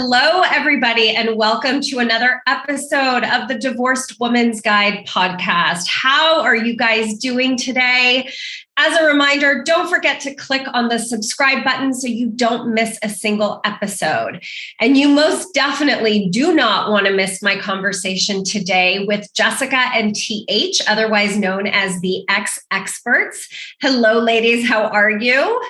Hello, everybody, and welcome to another episode of the Divorced Woman's Guide podcast. How are you guys doing today? As a reminder, don't forget to click on the subscribe button so you don't miss a single episode. And you most definitely do not want to miss my conversation today with Jessica and T.H, otherwise known as the EXexperts. Hello, ladies. How are you?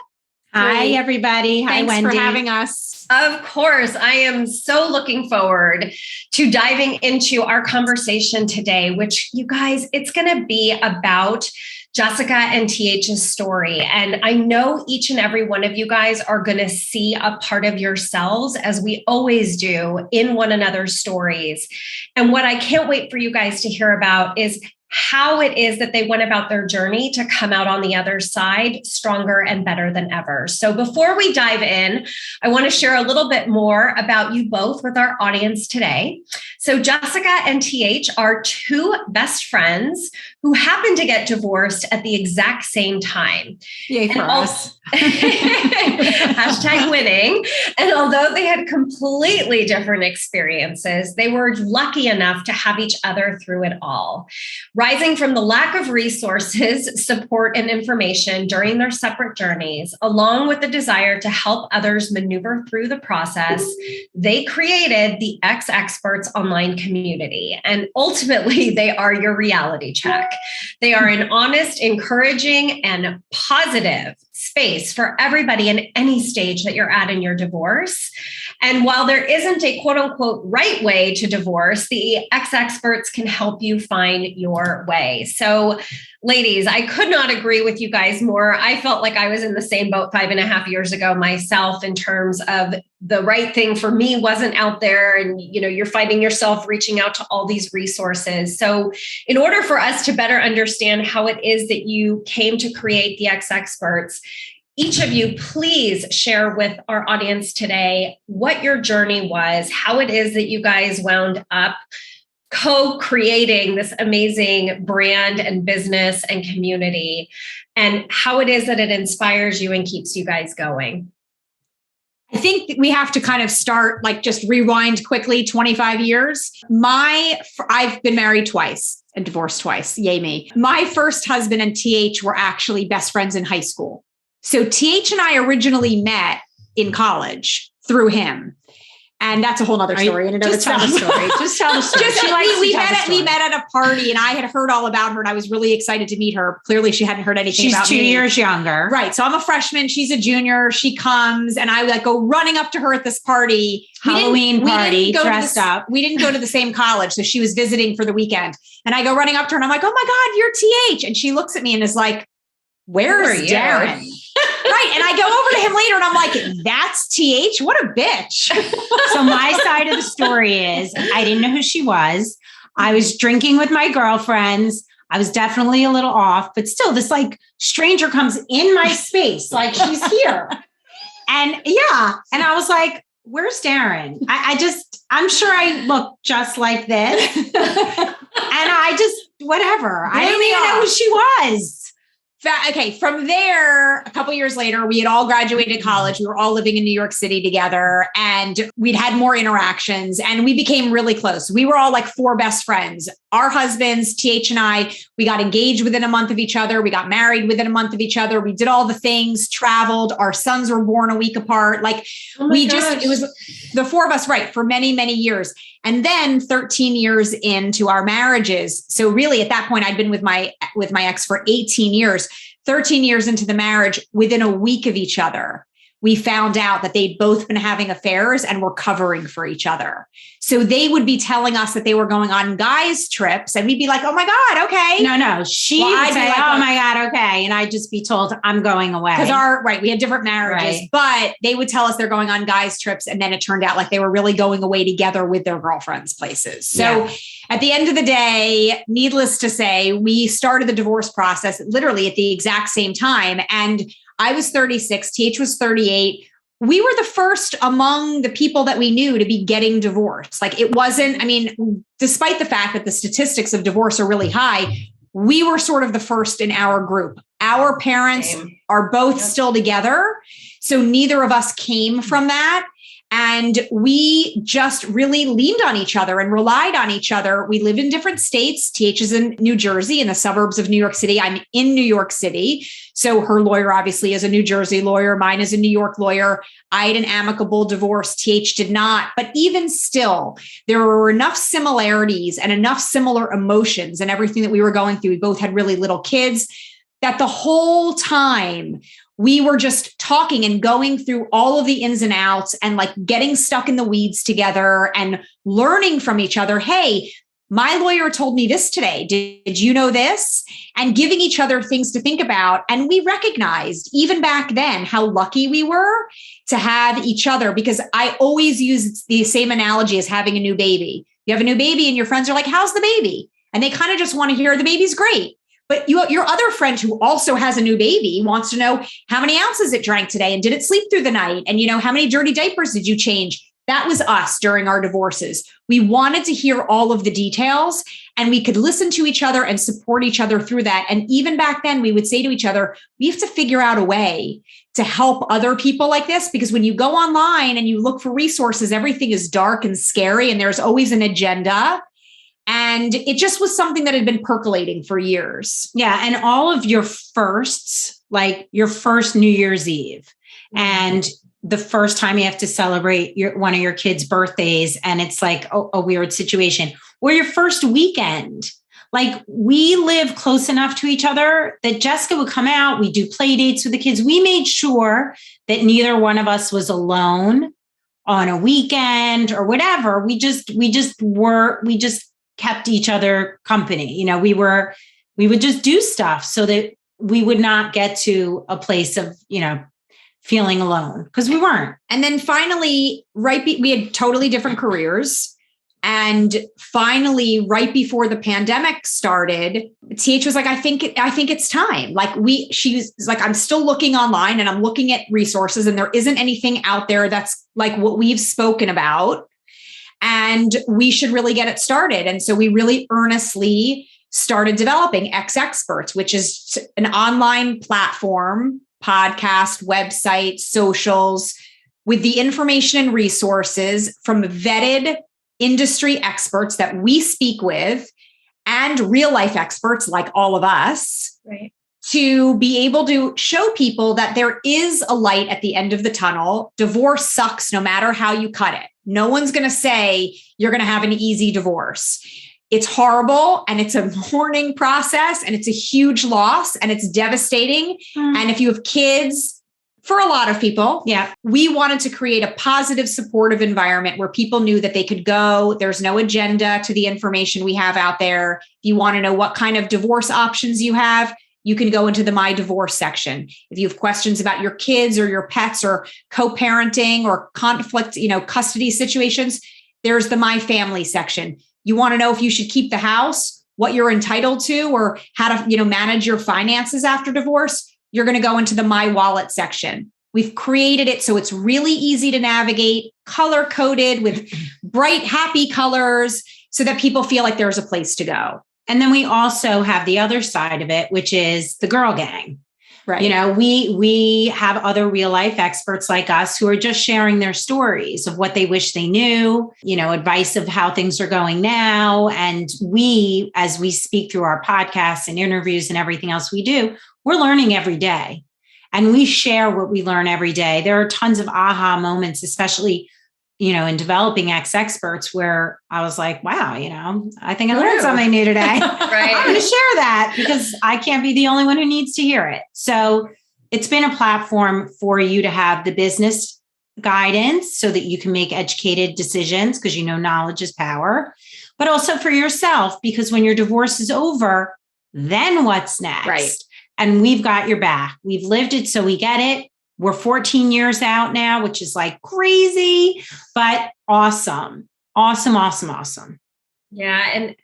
Hi, everybody. Hi, Thanks Wendy. for having us. Of course. I am so looking forward to diving into our conversation today, which, you guys, it's going to be about Jessica and TH's story. And I know each and every one of you guys are going to see a part of yourselves, as we always do, in one another's stories. And what I can't wait for you guys to hear about is how it is that they went about their journey to come out on the other side stronger and better than ever. So before we dive in, I want to share a little bit more about you both with our audience today. So Jessica and TH are two best friends who happened to get divorced at the exact same time. Yay for us. Hashtag winning. And although they had completely different experiences, they were lucky enough to have each other through it all. Rising from the lack of resources, support, and information during their separate journeys, along with the desire to help others maneuver through the process, they created the EXexperts online community. And ultimately, they are your reality check. They are an honest, encouraging, and positive space for everybody in any stage that you're at in your divorce. And while there isn't a quote unquote right way to divorce, the EXexperts can help you find your way. So ladies, I could not agree with you guys more. I felt like I was in the same boat 5.5 years ago myself, in terms of the right thing for me wasn't out there. And, you know, you're finding yourself reaching out to all these resources. So in order for us to better understand how it is that you came to create the EXexperts, each of you, please share with our audience today what your journey was, how it is that you guys wound up co-creating this amazing brand and business and community, and how it is that it inspires you and keeps you guys going. I think we have to kind of start, like, just rewind quickly 25 years. I've been married twice and divorced twice. Yay me. My first husband and TH were actually best friends in high school. So TH and I originally met in college through him. And that's a whole nother story in and of itself. Just tell the story. We met at a party, and I had heard all about her, and I was really excited to meet her. Clearly, she hadn't heard anything about me. She's 2 years younger. Right. So I'm a freshman. She's a junior. She comes, and I go running up to her at this party. Halloween party, dressed up. We didn't go to the same college. So she was visiting for the weekend. And I go running up to her, and I'm like, oh my God, you're TH. And she looks at me and is like, where's Darren? Right. And I go over to him later, and I'm like, that's TH? What a bitch. So my side of the story is, I didn't know who she was. I was drinking with my girlfriends. I was definitely a little off, but still, this like stranger comes in my space, like she's here. And and I was like, where's Darren? I'm sure I look just like this. And I just, whatever. I didn't even know who she was. Okay, from there, a couple years later, we had all graduated college. We were all living in New York City together, and we'd had more interactions, and we became really close. We were all like four best friends. Our husbands, TH and I, we got engaged within a month of each other. We got married within a month of each other. We did all the things, traveled. Our sons were born a week apart. Like it was the four of us, right, for many, many years. And then 13 years into our marriages. So really at that point, I'd been with my ex for 18 years, 13 years into the marriage, within a week of each other, we found out that they'd both been having affairs and were covering for each other. So they would be telling us that they were going on guys' trips, and we'd be like, oh my God, okay. No. She would say, oh my God, okay. And I'd just be told I'm going away. Because we had different marriages, but they would tell us they're going on guys' trips. And then it turned out like they were really going away together with their girlfriends' places. So at the end of the day, needless to say, we started the divorce process literally at the exact same time. And I was 36, TH was 38. We were the first among the people that we knew to be getting divorced. Like it wasn't, despite the fact that the statistics of divorce are really high, we were sort of the first in our group. Our parents are both still together. So neither of us came from that. And we just really leaned on each other and relied on each other. We lived in different states. TH is in New Jersey, in the suburbs of New York City. I'm in New York City. So her lawyer obviously is a New Jersey lawyer. Mine is a New York lawyer. I had an amicable divorce. TH did not. But even still, there were enough similarities and enough similar emotions and everything that we were going through. We both had really little kids, that the whole time we were just talking and going through all of the ins and outs and like getting stuck in the weeds together and learning from each other. Hey, my lawyer told me this today. Did you know this? And giving each other things to think about. And we recognized even back then how lucky we were to have each other, because I always use the same analogy as having a new baby. You have a new baby and your friends are like, how's the baby? And they kind of just want to hear the baby's great. But your other friend who also has a new baby wants to know how many ounces it drank today and did it sleep through the night? And, how many dirty diapers did you change? That was us during our divorces. We wanted to hear all of the details and we could listen to each other and support each other through that. And even back then, we would say to each other, we have to figure out a way to help other people like this, because when you go online and you look for resources, everything is dark and scary and there's always an agenda. And it just was something that had been percolating for years. Yeah. And all of your firsts, like your first New Year's Eve and the first time you have to celebrate one of your kids' birthdays, and it's like a weird situation, or your first weekend. Like, we live close enough to each other that Jessica would come out. We do play dates with the kids. We made sure that neither one of us was alone on a weekend or whatever. We just kept each other company. We would just do stuff so that we would not get to a place of, feeling alone, because we weren't. And then finally, we had totally different careers. And finally, right before the pandemic started, TH was like, I think it's time. She was like, I'm still looking online and I'm looking at resources and there isn't anything out there that's like what we've spoken about. And we should really get it started. And so we really earnestly started developing EXexperts, which is an online platform, podcast, website, socials, with the information and resources from vetted industry experts that we speak with and real life experts like all of us, right, to be able to show people that there is a light at the end of the tunnel. Divorce sucks no matter how you cut it. No one's going to say you're going to have an easy divorce. It's horrible and it's a mourning process and it's a huge loss and it's devastating. And if you have kids, for a lot of people, we wanted to create a positive, supportive environment where people knew that they could go. There's no agenda to the information we have out there. If you want to know what kind of divorce options you have, you can go into the My Divorce section. If you have questions about your kids or your pets or co-parenting or conflict, custody situations, there's the My Family section. You want to know if you should keep the house, what you're entitled to, or how to, manage your finances after divorce, you're going to go into the My Wallet section. We've created it so it's really easy to navigate, color-coded with bright, happy colors so that people feel like there's a place to go. And then we also have the other side of it, which is the girl gang. Right. We have other real life experts like us who are just sharing their stories of what they wish they knew, advice of how things are going now. And we, as we speak through our podcasts and interviews and everything else we do, we're learning every day. And we share what we learn every day. There are tons of aha moments, especially in developing EXexperts, where I was like, wow, I think I learned something new today. Right. I'm going to share that because I can't be the only one who needs to hear it. So it's been a platform for you to have the business guidance so that you can make educated decisions, because knowledge is power, but also for yourself, because when your divorce is over, then what's next? Right. And we've got your back. We've lived it, so we get it. We're 14 years out now, which is like crazy, but awesome. Awesome, awesome, awesome. Yeah. And,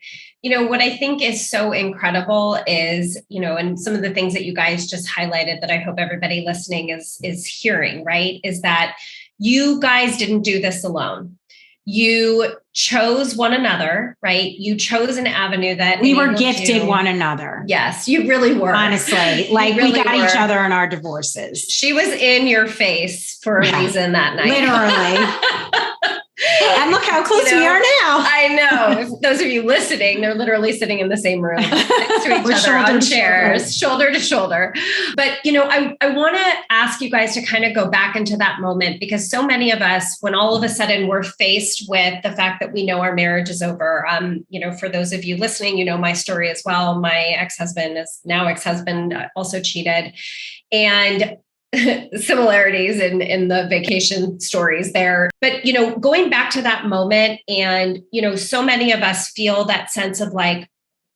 what I think is so incredible is, and some of the things that you guys just highlighted that I hope everybody listening is hearing, right? Is that you guys didn't do this alone. You chose one another, right? You chose an avenue that we were gifted one another. Yes, you really were. Honestly, like really we got each other in our divorces. She was in your face for a reason that night. Literally. And look how close we are now. I know. If those of you listening, they're literally sitting in the same room next to each other on chairs, shoulder to shoulder. But, I want to ask you guys to kind of go back into that moment, because so many of us, when all of a sudden we're faced with the fact that we know our marriage is over, for those of you listening, my story as well. My ex-husband also cheated. And similarities in the vacation stories there. But, going back to that moment and, so many of us feel that sense of like,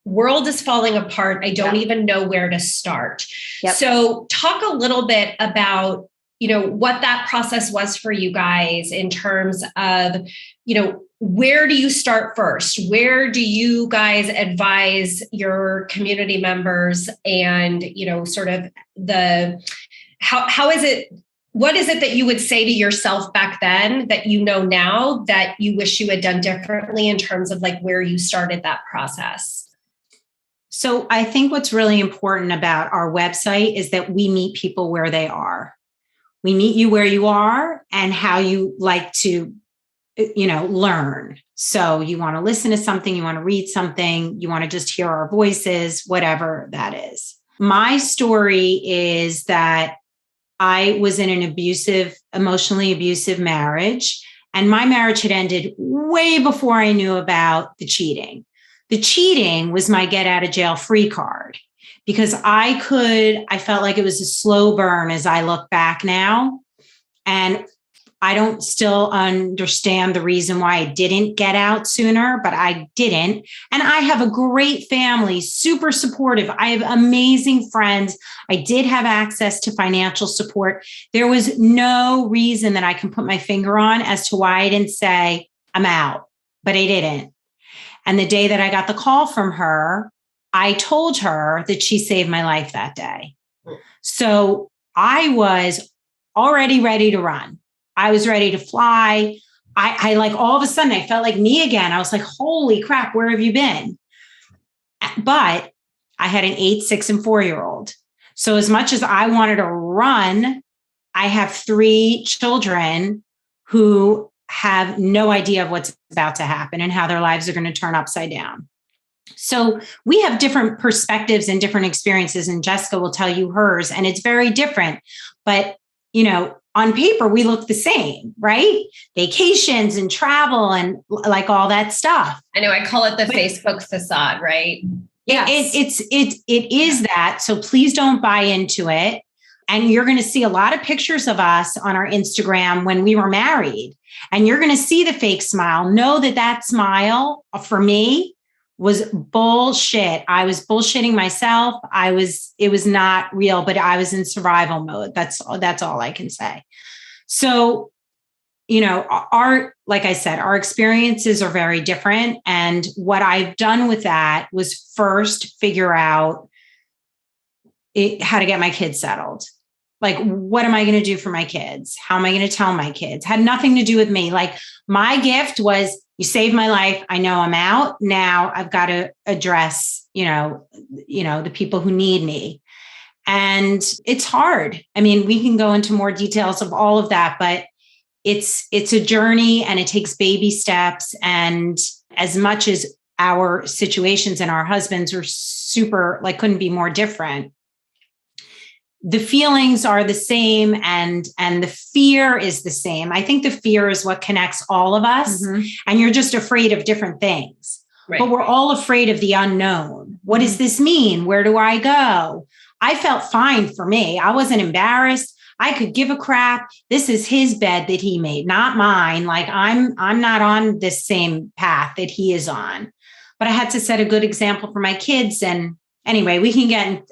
world is falling apart. I don't even know where to start. Yep. So talk a little bit about, what that process was for you guys in terms of, where do you start first? Where do you guys advise your community members and, sort of how is it, what is it that you would say to yourself back then that now that you wish you had done differently in terms of like where you started that process? So I think what's really important about our website is that we meet people where they are. We meet you where you are and how you like to, learn. So you want to listen to something, you want to read something, you want to just hear our voices, whatever that is. My story is that I was in an emotionally abusive marriage, and my marriage had ended way before I knew about the cheating. The cheating was my get out of jail free card, because I felt like it was a slow burn as I look back now. And I don't still understand the reason why I didn't get out sooner, but I didn't. And I have a great family, super supportive. I have amazing friends. I did have access to financial support. There was no reason that I can put my finger on as to why I didn't say, I'm out, but I didn't. And the day that I got the call from her, I told her that she saved my life that day. So I was already ready to run. I was ready to fly. I like all of a sudden, I felt like me again. I was like, holy crap, where have you been? But I had an 8, 6, and 4-year-old. So as much as I wanted to run, I have 3 children who have no idea of what's about to happen and how their lives are going to turn upside down. So we have different perspectives and different experiences, and Jessica will tell you hers, and it's very different. But, on paper, we look the same, right? Vacations and travel and like all that stuff. I know, I call it the Facebook facade, right? Yes. It is that. So please don't buy into it. And you're going to see a lot of pictures of us on our Instagram when we were married, and you're going to see the fake smile. Know that smile for me was bullshit. I was bullshitting myself. It was not real, but I was in survival mode. That's all I can say. So, like I said, our experiences are very different. And what I've done with that was first figure out how to get my kids settled. Like, what am I going to do for my kids? How am I going to tell my kids? Had nothing to do with me. Like, my gift was, you saved my life. I know I'm out. Now I've got to address, the people who need me. And it's hard. I mean, we can go into more details of all of that, but it's a journey and it takes baby steps. And as much as our situations and our husbands are super, couldn't be more different, the feelings are the same and the fear is the same. I think the fear is what connects all of us. Mm-hmm. And you're just afraid of different things, right. But we're all afraid of the unknown. What does this mean? Where do I go? I felt fine for me. I wasn't embarrassed. I could give a crap. This is his bed that he made, not mine. Like I'm not on this same path that he is on, but I had to set a good example for my kids. And anyway,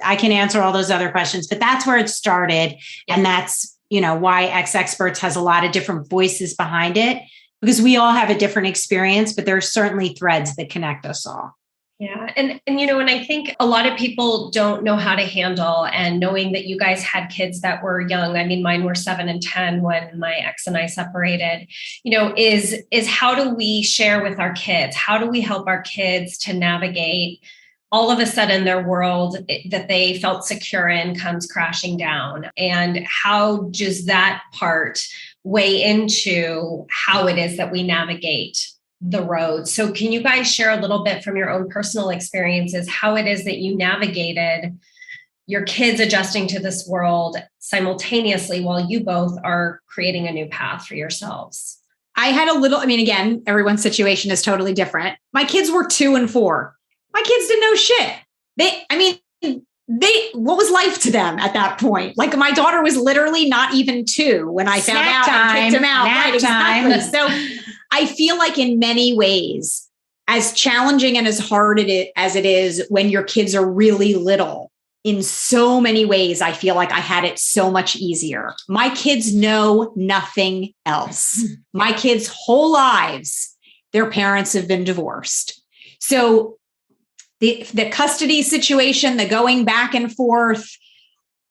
I can answer all those other questions, but that's where it started. Yeah. And that's, why EXexperts has a lot of different voices behind it, because we all have a different experience, but there are certainly threads that connect us all. Yeah. And I think a lot of people don't know how to handle, and knowing that you guys had kids that were young. I mean, mine were 7 and 10 when my ex and I separated, is how do we share with our kids? How do we help our kids to navigate all of a sudden their world that they felt secure in comes crashing down? And how does that part weigh into how it is that we navigate the road? So can you guys share a little bit from your own personal experiences, how it is that you navigated your kids adjusting to this world simultaneously while you both are creating a new path for yourselves? I had again, everyone's situation is totally different. My kids were 2 and 4. My kids didn't know shit. What was life to them at that point? Like, my daughter was literally not even 2 when I found out and kicked him out. Right, exactly. So I feel like in many ways, as challenging and as hard as it is when your kids are really little, in so many ways, I feel like I had it so much easier. My kids know nothing else. My kids' whole lives, their parents have been divorced. So the custody situation, the going back and forth,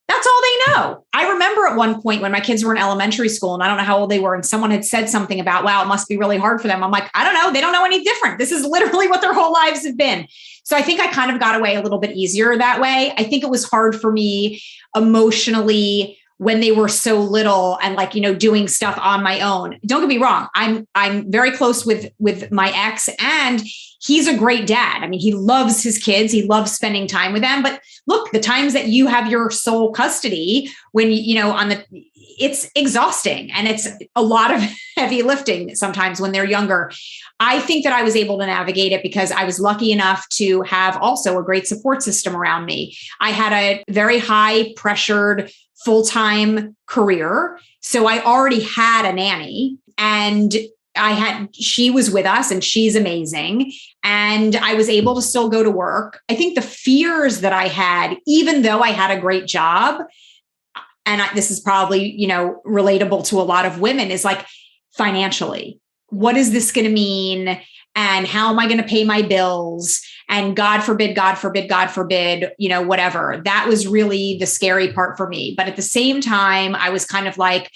that's all they know. I remember at one point when my kids were in elementary school, and I don't know how old they were, and someone had said something about, wow, it must be really hard for them. I'm like, I don't know. They don't know any different. This is literally what their whole lives have been. So I think I kind of got away a little bit easier that way. I think it was hard for me emotionally when they were so little and doing stuff on my own. Don't get me wrong. I'm very close with my ex, and he's a great dad. I mean, he loves his kids. He loves spending time with them. But look, the times that you have your sole custody, when it's exhausting, and it's a lot of heavy lifting sometimes when they're younger. I think that I was able to navigate it because I was lucky enough to have also a great support system around me. I had a very high pressured full-time career. So I already had a nanny, and she was with us, and she's amazing. And I was able to still go to work. I think the fears that I had, even though I had a great job, and this is probably, relatable to a lot of women, is like, financially, what is this going to mean? And how am I going to pay my bills? And God forbid, whatever. That was really the scary part for me. But at the same time, I was kind of like,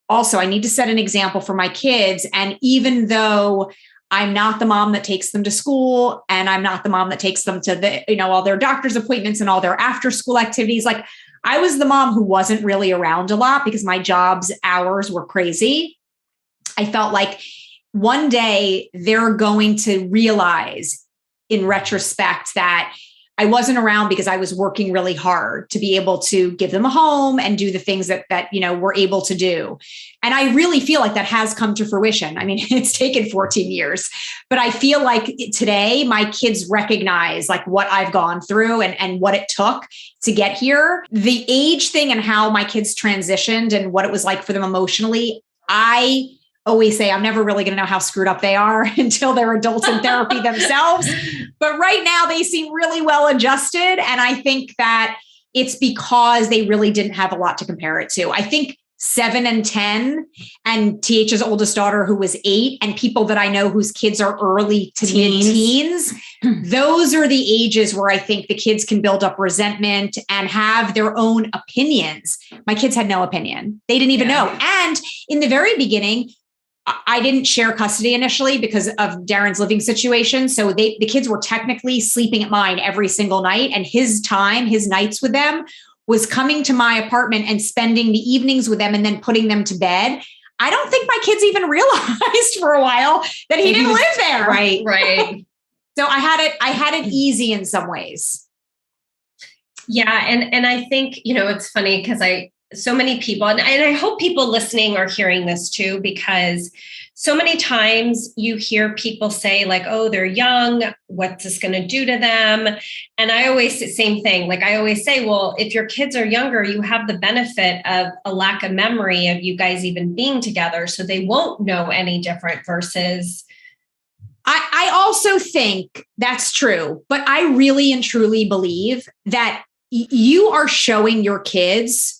also, I need to set an example for my kids. And even though I'm not the mom that takes them to school, and I'm not the mom that takes them to all their doctor's appointments and all their after school activities, like, I was the mom who wasn't really around a lot because my job's hours were crazy. I felt like one day they're going to realize in retrospect that I wasn't around because I was working really hard to be able to give them a home and do the things that we're able to do. And I really feel like that has come to fruition. I mean, it's taken 14 years, but I feel like today my kids recognize like what I've gone through and what it took to get here. The age thing and how my kids transitioned and what it was like for them emotionally, I always say I'm never really going to know how screwed up they are until they're adults in therapy themselves. But right now they seem really well adjusted. And I think that it's because they really didn't have a lot to compare it to. I think 7 and 10 and T.H.'s oldest daughter, who was 8, and people that I know whose kids are early to mid-teens, those are the ages where I think the kids can build up resentment and have their own opinions. My kids had no opinion. They didn't even know. And in the very beginning, I didn't share custody initially because of Darren's living situation. So the kids were technically sleeping at mine every single night. And his nights with them was coming to my apartment and spending the evenings with them and then putting them to bed. I don't think my kids even realized for a while that he didn't live there. Right. So I had it easy in some ways. Yeah. And I think, it's funny because so many people, and I hope people listening are hearing this too, because so many times you hear people say like, oh, they're young, what's this going to do to them? And I always say the same thing. Like I always say, well, if your kids are younger, you have the benefit of a lack of memory of you guys even being together. So they won't know any different versus. I also think that's true, but I really and truly believe that you are showing your kids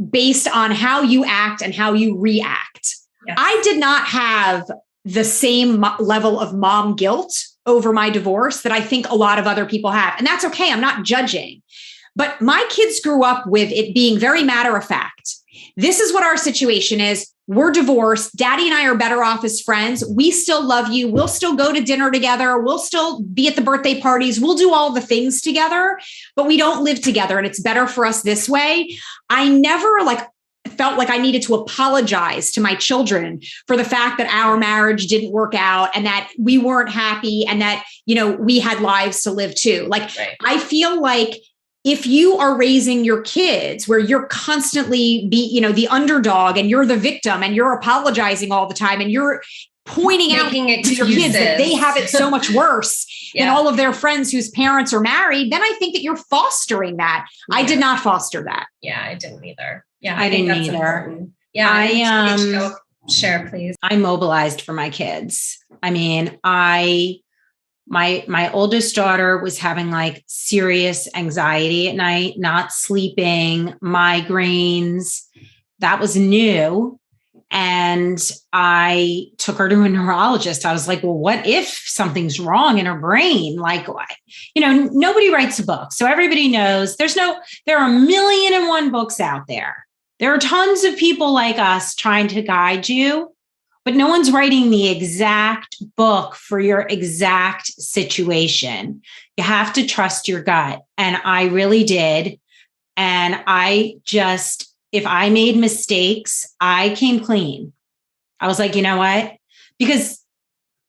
based on how you act and how you react. Yes. I did not have the same level of mom guilt over my divorce that I think a lot of other people have. And that's okay. I'm not judging. But my kids grew up with it being very matter of fact. This is what our situation is. We're divorced. Daddy and I are better off as friends. We still love you. We'll still go to dinner together. We'll still be at the birthday parties. We'll do all the things together, but we don't live together. And it's better for us this way. I never felt like I needed to apologize to my children for the fact that our marriage didn't work out and that we weren't happy and that, we had lives to live too. Right. I feel like if you are raising your kids where you're constantly the underdog and you're the victim and you're apologizing all the time and you're pointing out to your kids that they have it so much worse than all of their friends whose parents are married, then I think that you're fostering that. Yeah. I did not foster that. Yeah, I didn't either. Yeah, I didn't either. Important. Yeah, share, please. I mobilized for my kids. I mean, my oldest daughter was having serious anxiety at night, not sleeping, migraines. That was new. And I took her to a neurologist. I was like, well, what if something's wrong in her brain? Nobody writes a book. So everybody knows there are 1,000,001 books out there. There are tons of people like us trying to guide you, but no one's writing the exact book for your exact situation. You have to trust your gut. And I really did. And if I made mistakes, I came clean. I was like, you know what? Because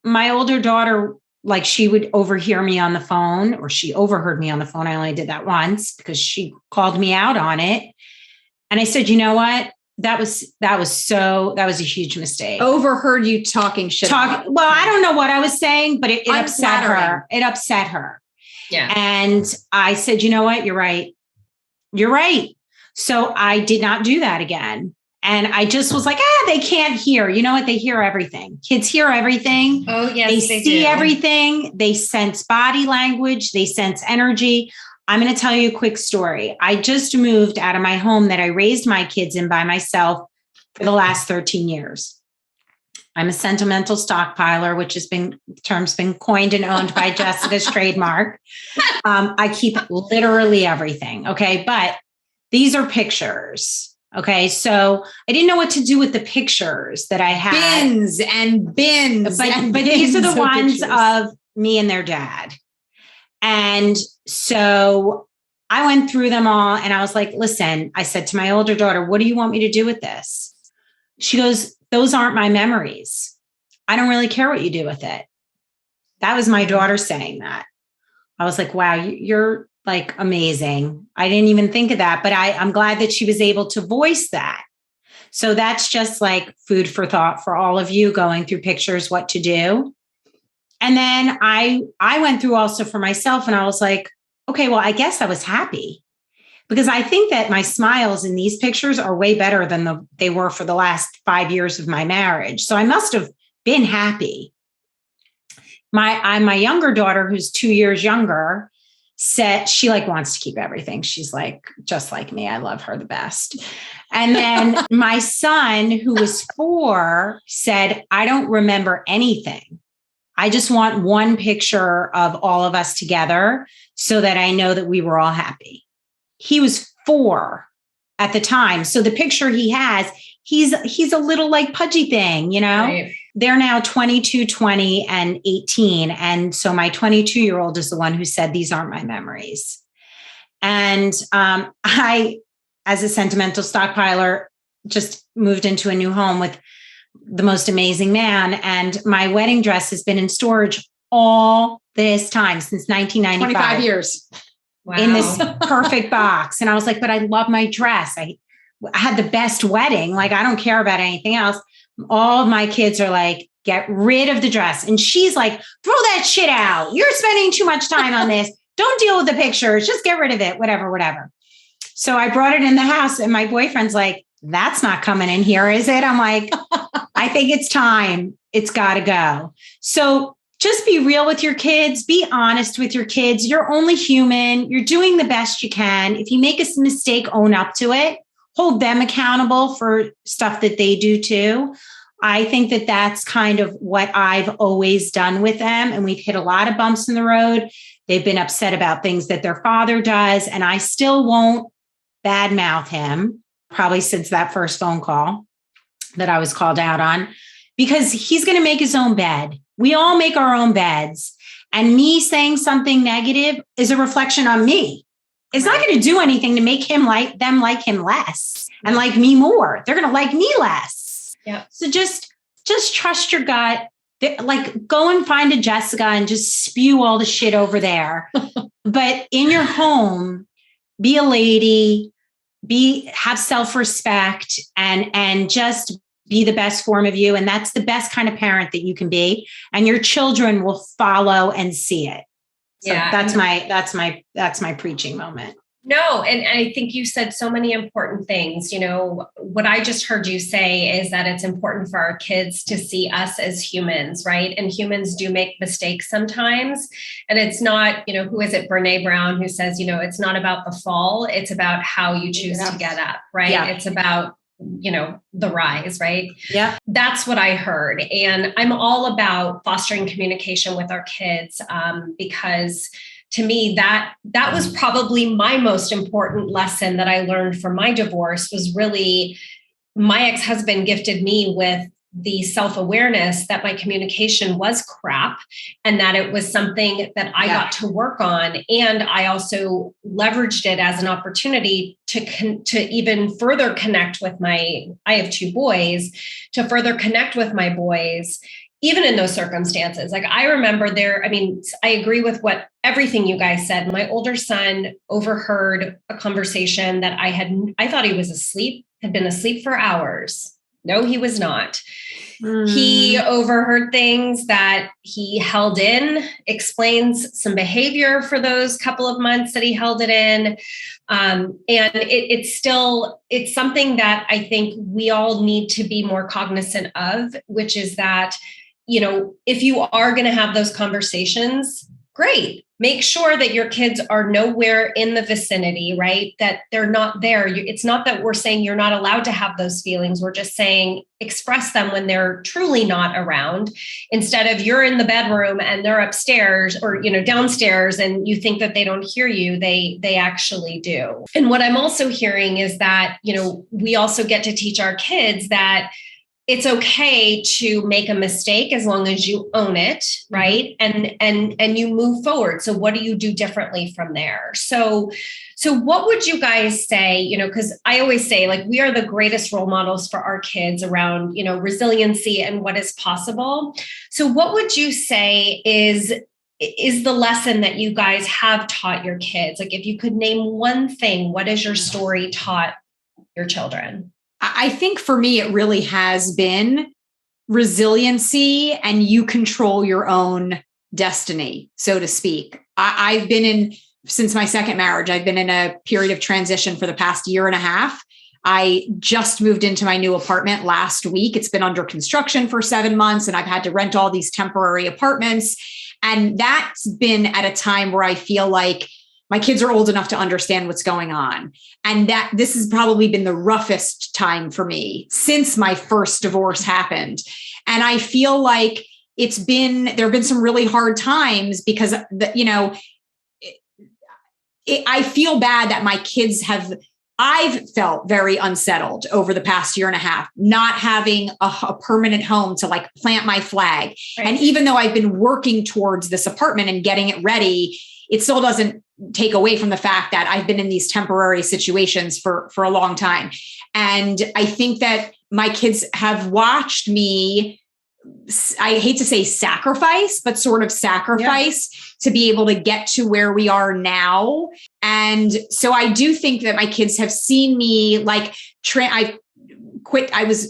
my older daughter, she would overhear me on the phone, or she overheard me on the phone. I only did that once because she called me out on it. And I said, you know what? That was a huge mistake. Overheard you talking shit. Well, I don't know what I was saying, but it upset her. It upset her. Yeah. And I said, you know what? You're right. You're right. So I did not do that again. And I just was like, they can't hear. You know what? They hear everything. Kids hear everything. Oh, yes, they see everything. They sense body language. They sense energy. I'm going to tell you a quick story. I just moved out of my home that I raised my kids in by myself for the last 13 years. I'm a sentimental stockpiler, which the term's been coined and owned by Jessica's trademark. I keep literally everything. Okay. But these are pictures. Okay. So I didn't know what to do with the pictures that I had. Bins. But these are the ones of me and their dad. And so I went through them all and I was like, listen, I said to my older daughter, what do you want me to do with this? She goes, those aren't my memories. I don't really care what you do with it. That was my daughter saying that. I was like, wow, you're amazing. I didn't even think of that, but I'm glad that she was able to voice that. So that's just food for thought for all of you going through pictures, what to do. And then I went through also for myself and I was like, okay, well, I guess I was happy because I think that my smiles in these pictures are way better than they were for the last 5 years of my marriage. So I must have been happy. My younger daughter, who's 2 years younger, said she wants to keep everything. She's just like me. I love her the best. And then my son, who was 4, said, I don't remember anything. I just want one picture of all of us together so that I know that we were all happy. He was 4 at the time. So the picture he has, he's a little pudgy thing, Right. They're now 22, 20, and 18. And so my 22-year-old is the one who said, these aren't my memories. And I, as a sentimental stockpiler, just moved into a new home with the most amazing man. And my wedding dress has been in storage all this time since 1995. 25 years. Wow. In this perfect box. And I was like, but I love my dress. I had the best wedding. I don't care about anything else. All of my kids are get rid of the dress. And she's like, throw that shit out. You're spending too much time on this. Don't deal with the pictures. Just get rid of it. Whatever. So I brought it in the house and my boyfriend's like, that's not coming in here, is it? I'm like, I think it's time. It's got to go. So just be real with your kids. Be honest with your kids. You're only human. You're doing the best you can. If you make a mistake, own up to it. Hold them accountable for stuff that they do too. I think that that's kind of what I've always done with them. And we've hit a lot of bumps in the road. They've been upset about things that their father does. And I still won't badmouth him, probably since that first phone call that I was called out on, because he's going to make his own bed. We all make our own beds. And me saying something negative is a reflection on me. It's not going to do anything to make them like him less and like me more. They're going to like me less. Yeah. So just trust your gut. Like, go and find a Jessica and just spew all the shit over there. But in your home, be a lady, have self-respect, and just be the best form of you. And that's the best kind of parent that you can be. And your children will follow and see it. So yeah. That's my preaching moment. No, and I think you said so many important things. You know, what I just heard you say is that it's important for our kids to see us as humans, right? And humans do make mistakes sometimes. And it's not, who is it? Brene Brown, who says, it's not about the fall. It's about how you choose to get up, right? Yeah. It's about, the rise, right? Yeah. That's what I heard. And I'm all about fostering communication with our kids because to me, that was probably my most important lesson that I learned from my divorce. Was really my ex-husband gifted me with the self-awareness that my communication was crap and that it was something that I got to work on. And I also leveraged it as an opportunity to even further connect with I have 2 boys, to further connect with my boys, even in those circumstances. Like, I remember I agree with everything you guys said. My older son overheard a conversation that I thought he was asleep, had been asleep for hours. No, he was not. He overheard things that he held in, explains some behavior for those couple of months that he held it in. And it's something that I think we all need to be more cognizant of, which is that, if you are going to have those conversations, great. Make sure that your kids are nowhere in the vicinity, right? That they're not there. It's not that we're saying you're not allowed to have those feelings. We're just saying express them when they're truly not around, instead of you're in the bedroom and they're upstairs or, downstairs and you think that they don't hear you. They actually do. And what I'm also hearing is that, we also get to teach our kids that it's okay to make a mistake as long as you own it, right? And you move forward. So what do you do differently from there? So what would you guys say, because I always say, like, we are the greatest role models for our kids around, resiliency and what is possible. So what would you say is the lesson that you guys have taught your kids? Like, if you could name one thing, what has your story taught your children? I think for me, it really has been resiliency, and you control your own destiny, so to speak. I've been since my second marriage, I've been in a period of transition for the past year and a half. I just moved into my new apartment last week. It's been under construction for 7 months, and I've had to rent all these temporary apartments. And that's been at a time where I feel like my kids are old enough to understand what's going on. And that this has probably been the roughest time for me since my first divorce happened. And I feel like there have been some really hard times because, I feel bad that my kids I've felt very unsettled over the past year and a half, not having a permanent home to like plant my flag. Right. And even though I've been working towards this apartment and getting it ready, it still doesn't take away from the fact that I've been in these temporary situations for a long time. And I think that my kids have watched me, I hate to say sacrifice, but sort of sacrifice to be able to get to where we are now. And so I do think that my kids have seen me like, I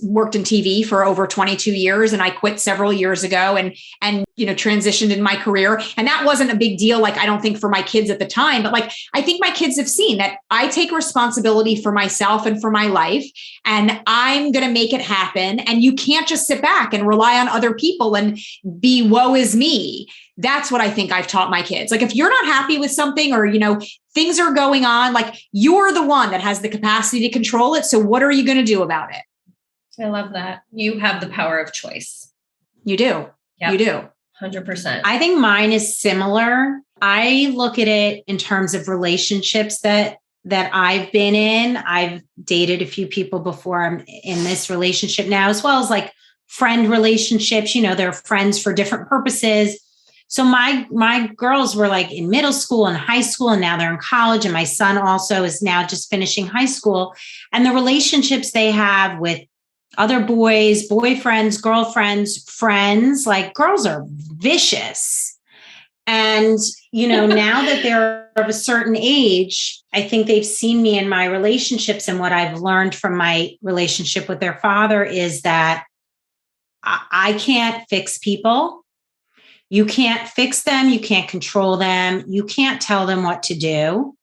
worked in TV for over 22 years, and I quit several years ago and transitioned in my career. And that wasn't a big deal. Like, I don't think for my kids at the time, but like, I think my kids have seen that I take responsibility for myself and for my life, and I'm going to make it happen. And you can't just sit back and rely on other people and be woe is me. That's what I think I've taught my kids. Like, if you're not happy with something or, things are going on, like, you're the one that has the capacity to control it. So what are you going to do about it? I love that. You have the power of choice. You do. Yep. You do. 100%. I think mine is similar. I look at it in terms of relationships that I've been in. I've dated a few people before I'm in this relationship now, as well as like friend relationships. They're friends for different purposes. So my girls were like in middle school and high school, and now they're in college. And my son also is now just finishing high school. And the relationships they have with other boys, boyfriends, girlfriends, friends, like girls are vicious. And, now that they're of a certain age, I think they've seen me in my relationships. And what I've learned from my relationship with their father is that I can't fix people. You can't fix them. You can't control them. You can't tell them what to do,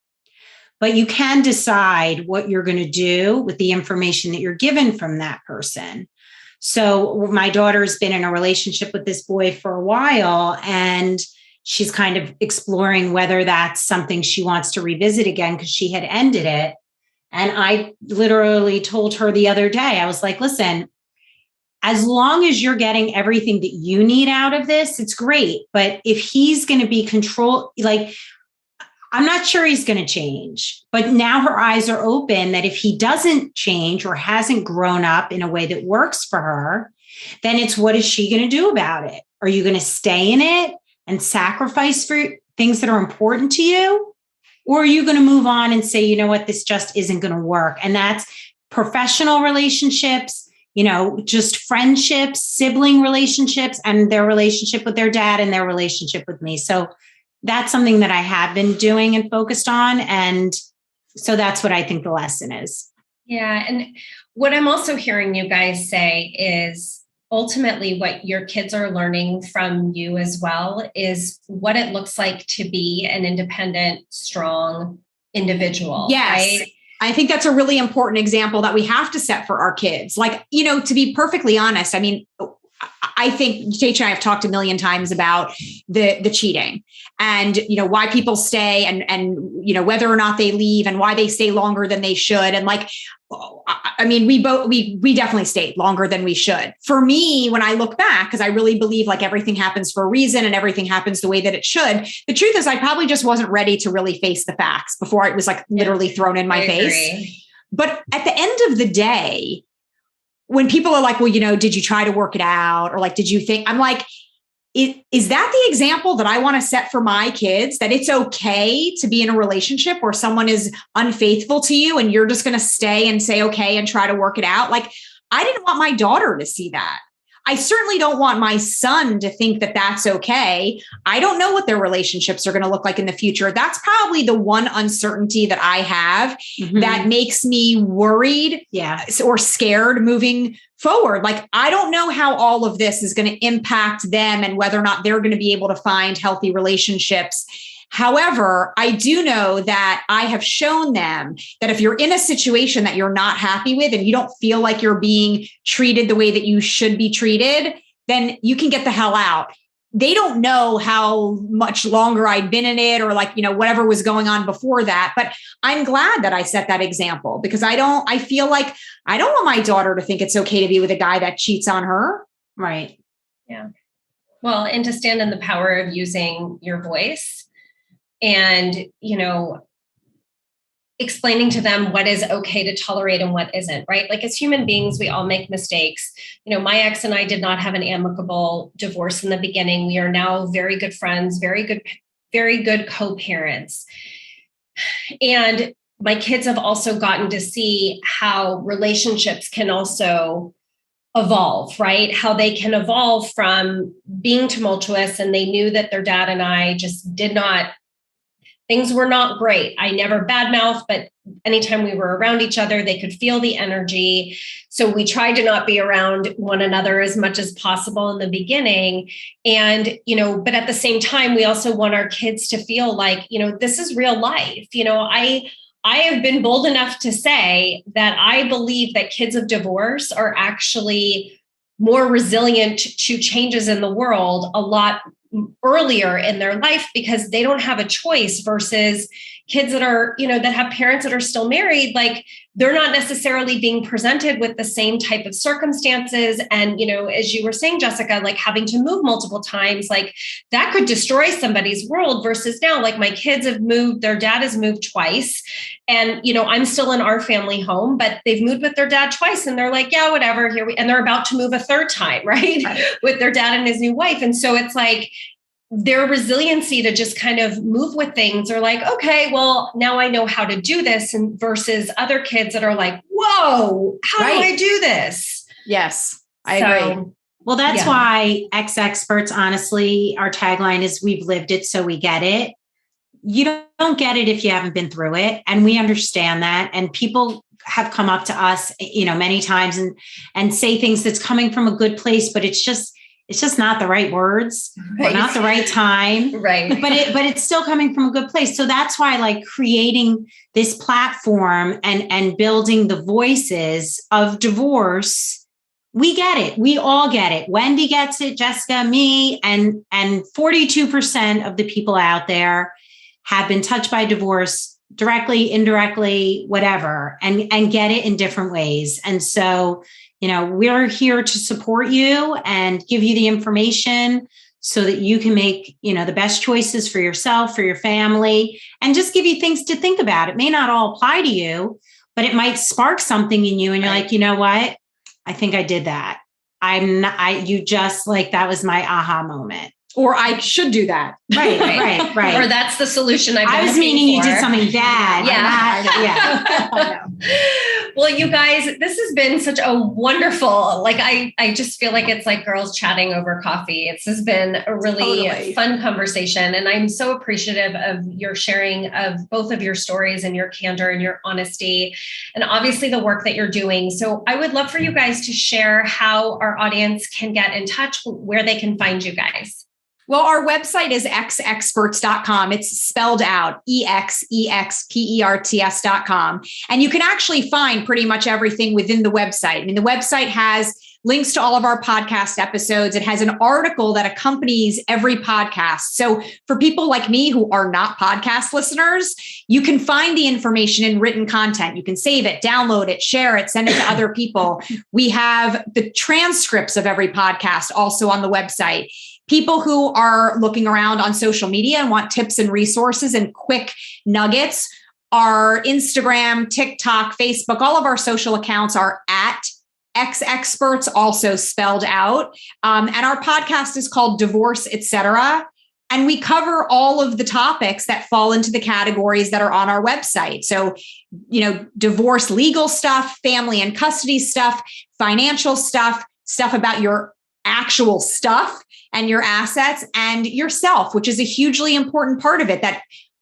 but you can decide what you're going to do with the information that you're given from that person. So my daughter's been in a relationship with this boy for a while, and she's kind of exploring whether that's something she wants to revisit again because she had ended it. And I literally told her the other day, I was like, listen, as long as you're getting everything that you need out of this, it's great. But if he's going to be I'm not sure he's going to change. But now her eyes are open that if he doesn't change or hasn't grown up in a way that works for her, then it's what is she going to do about it? Are you going to stay in it and sacrifice for things that are important to you? Or are you going to move on and say, you know what, this just isn't going to work? And that's professional relationships, just friendships, sibling relationships, and their relationship with their dad and their relationship with me. So that's something that I have been doing and focused on. And so that's what I think the lesson is. Yeah. And what I'm also hearing you guys say is ultimately what your kids are learning from you as well is what it looks like to be an independent, strong individual. Yes. Right? I think that's a really important example that we have to set for our kids. Like, to be perfectly honest, I mean, I think T.H and I have talked a million times about the cheating and, why people stay and, whether or not they leave and why they stay longer than they should. And like, I mean, we definitely stayed longer than we should. For me, when I look back, because I really believe like everything happens for a reason and everything happens the way that it should. The truth is I probably just wasn't ready to really face the facts before it was like literally thrown in my face. But at the end of the day, when people are like, well, did you try to work it out? Or like, did you think, I'm like, is that the example that I want to set for my kids, that it's okay to be in a relationship where someone is unfaithful to you and you're just going to stay and say, okay, and try to work it out? Like, I didn't want my daughter to see that. I certainly don't want my son to think that that's okay. I don't know what their relationships are going to look like in the future. That's probably the one uncertainty that I have that makes me worried or scared moving forward. Like, I don't know how all of this is going to impact them and whether or not they're going to be able to find healthy relationships. However, I do know that I have shown them that if you're in a situation that you're not happy with and you don't feel like you're being treated the way that you should be treated, then you can get the hell out. They don't know how much longer I'd been in it or like, whatever was going on before that. But I'm glad that I set that example because I feel like I don't want my daughter to think it's okay to be with a guy that cheats on her. Right. Yeah. Well, and to stand in the power of using your voice and, explaining to them what is okay to tolerate and what isn't, right? Like as human beings, we all make mistakes. My ex and I did not have an amicable divorce in the beginning. We are now very good friends, very good co-parents. And my kids have also gotten to see how relationships can also evolve, right? How they can evolve from being tumultuous. And they knew that their dad and I just things were not great. I never badmouthed, but anytime we were around each other, they could feel the energy. So we tried to not be around one another as much as possible in the beginning. And, but at the same time, we also want our kids to feel like, this is real life. I have been bold enough to say that I believe that kids of divorce are actually more resilient to changes in the world a lot earlier in their life because they don't have a choice versus kids that are, that have parents that are still married, like they're not necessarily being presented with the same type of circumstances. And, as you were saying, Jessica, like having to move multiple times, like that could destroy somebody's world versus now, like my kids have moved, their dad has moved twice. And, I'm still in our family home, but they've moved with their dad twice. And they're like, yeah, whatever, and they're about to move a third time, right? With their dad and his new wife. And so it's like, their resiliency to just kind of move with things are like, okay, well, now I know how to do this. And versus other kids that are like, whoa, how do I do this? Yes, I agree. Well, that's why EXexperts, honestly, our tagline is we've lived it, so we get it. You don't get it if you haven't been through it. And we understand that. And people have come up to us, many times and say things that's coming from a good place, but it's just not the right words or not the right time. Right. But it's still coming from a good place. So that's why like creating this platform and building the voices of divorce, we get it. We all get it. Wendy gets it, Jessica, me, and 42% of the people out there have been touched by divorce directly, indirectly, whatever, and get it in different ways. And so we're here to support you and give you the information so that you can make, the best choices for yourself, for your family, and just give you things to think about. It may not all apply to you, but it might spark something in you. And you're like, you know what? I think I did that. That was my aha moment. Or I should do that. Right. Or that's the solution I was meaning you did something bad. Yeah. Well, you guys, this has been such a wonderful, I just feel like it's like girls chatting over coffee. This has been a really fun conversation. And I'm so appreciative of your sharing of both of your stories and your candor and your honesty, and obviously the work that you're doing. So I would love for you guys to share how our audience can get in touch, where they can find you guys. Well, our website is EXexperts.com. It's spelled out EXexperts.com. And you can actually find pretty much everything within the website. I mean, the website has links to all of our podcast episodes. It has an article that accompanies every podcast. So for people like me who are not podcast listeners, you can find the information in written content. You can save it, download it, share it, send it to other people. We have the transcripts of every podcast also on the website. People who are looking around on social media and want tips and resources and quick nuggets, our Instagram, TikTok, Facebook, all of our social accounts are at EXexperts, also spelled out. And our podcast is called Divorce, Etc. And we cover all of the topics that fall into the categories that are on our website. So, divorce legal stuff, family and custody stuff, financial stuff about your actual stuff and your assets and yourself, which is a hugely important part of it. That,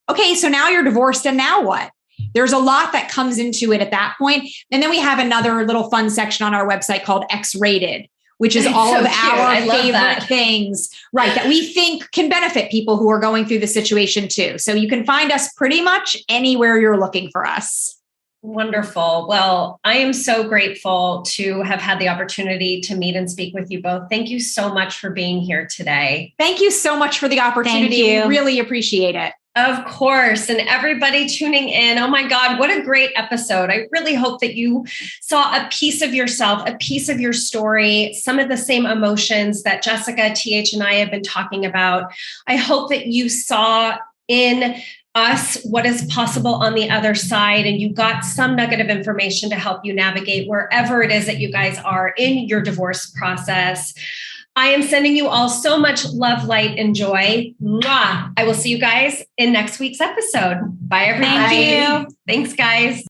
okay, so now you're divorced and now what? There's a lot that comes into it at that point. And then we have another little fun section on our website called X-Rated, which is all of our favorite things, right, that we think can benefit people who are going through the situation too. So you can find us pretty much anywhere you're looking for us. Wonderful. Well, I am so grateful to have had the opportunity to meet and speak with you both. Thank you so much for being here today. Thank you so much for the opportunity. We really appreciate it. Of course. And everybody tuning in, oh my God, what a great episode. I really hope that you saw a piece of yourself, a piece of your story, some of the same emotions that Jessica T.H. and I have been talking about. I hope that you saw in us what is possible on the other side, and you got some nugget of information to help you navigate wherever it is that you guys are in your divorce process. I am sending you all so much love, light, and joy. Mwah. I will see you guys in next week's episode. Bye, everybody. Thank you. Thanks, guys.